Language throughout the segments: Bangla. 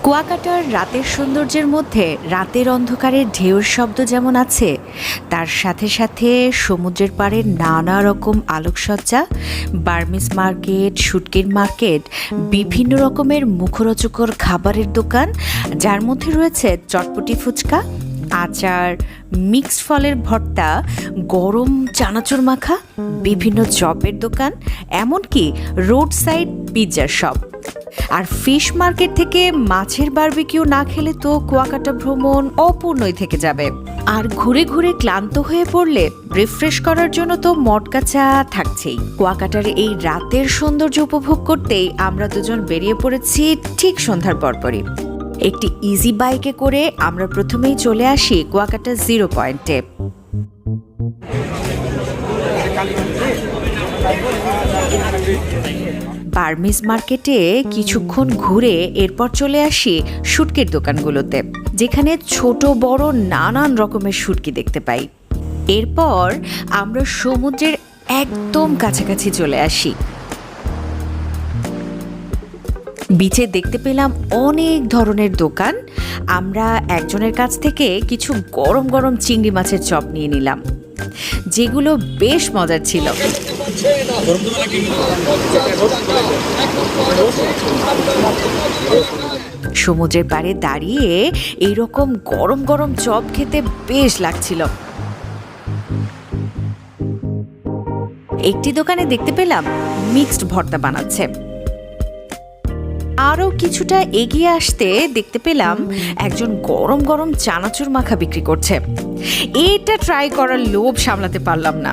কুয়াকাটার রাতের সৌন্দর্যের মধ্যে রাতের অন্ধকারের ঢেউর শব্দ যেমন আছে, তার সাথে সাথে সমুদ্রের পাড়ের নানা রকম আলোকসজ্জা, বার্মিজ মার্কেট, শুটকির মার্কেট, বিভিন্ন রকমের মুখরোচকর খাবারের দোকান, যার মধ্যে রয়েছে চটপটি ফুচকা, আচার, মিক্সড ফলের ভর্তা, গরম চানাচুর মাখা, বিভিন্ন চপের দোকান, এমনকি রোড সাইড পিৎজার শপ। আর ফিশ মার্কেট থেকে মাছের বারবিকিউ না খেলে তো কুয়াকাটা ভ্রমণ অপূর্ণই থেকে যাবে। আর ঘুরে ঘুরে ক্লান্ত হয়ে পড়লে রিফ্রেশ করার জন্য তো মটকা চা থাকছেই। কুয়াকাটার এই রাতের সৌন্দর্য উপভোগ করতেই আমরা দুজন বেরিয়ে পড়েছি ঠিক সন্ধ্যার পরপরই। একটি ইজি বাইকে করে আমরা প্রথমেই চলে আসি কুয়াকাটা জিরো পয়েন্টে। বার্মিজ মার্কেটে কিছুক্ষণ ঘুরে এরপর চলে আসি শুটকির দোকানগুলোতে, যেখানে ছোট বড় নানান রকমের শুটকি দেখতে পাই। এরপর আমরা সমুদ্রের একদম কাছাকাছি চলে আসি। বিচে দেখতে পেলাম অনেক ধরনের দোকান। আমরা একজনের কাছ থেকে কিছু গরম গরম চিংড়ি মাছের চপ নিয়ে নিলাম, যেগুলো বেশ মজার ছিল। সমুদ্রের পাড়ে দাঁড়িয়ে এইরকম গরম গরম চপ খেতে বেশ লাগছিল। একটি দোকানে দেখতে পেলাম মিক্সড ভর্তা বানাচ্ছে। আরও কিছুটা এগিয়ে আসতে দেখতে পেলাম একজন গরম গরম চানাচুর মাখা বিক্রি করছে। এটা ট্রাই করার লোভ সামলাতে পারলাম না।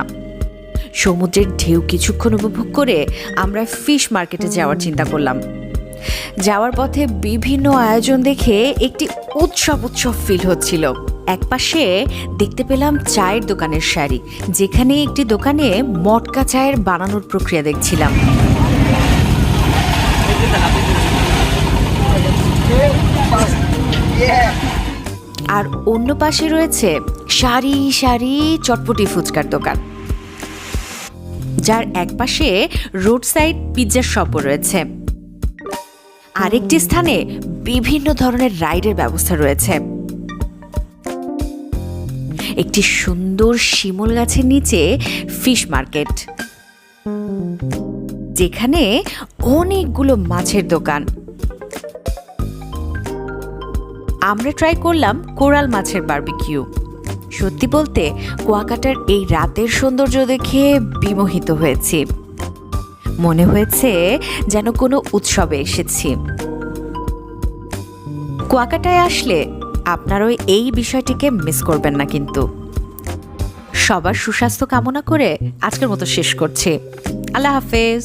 সমুদ্রের ঢেউ কিছুক্ষণ উপভোগ করে আমরা ফিশ মার্কেটে যাওয়ার চিন্তা করলাম। যাওয়ার পথে বিভিন্ন আয়োজন দেখে একটি উৎসব ফিল হচ্ছিল। একপাশে দেখতে পেলাম চায়ের দোকানের সারি, যেখানে একটি দোকানে মটকা চায়ের বানানোর প্রক্রিয়া দেখছিলাম। আর অন্য পাশে রয়েছে সারি সারি চটপটি ফুচকার দোকান, যার একপাশে রোড সাইড পিৎজার শপও রয়েছে। আরেকটি স্থানে বিভিন্ন ধরনের রাইডের ব্যবস্থা রয়েছে। একটি সুন্দর শিমুল গাছের নিচে ফিশ মার্কেট, যেখানে অনেকগুলো মাছের দোকান। আমরা ট্রাই করলাম কোরাল মাছের বারবিকিউ। সত্যি বলতে কুয়াকাটার এই রাতের সৌন্দর্য দেখে বিমোহিত হয়েছি। মনে হয়েছে যেন কোনো উৎসবে এসেছি। কুয়াকাটায় আসলে আপনারাও এই বিষয়টিকে মিস করবেন না কিন্তু। সবার সুস্বাস্থ্য কামনা করে আজকের মতো শেষ করছি। আল্লাহ হাফেজ।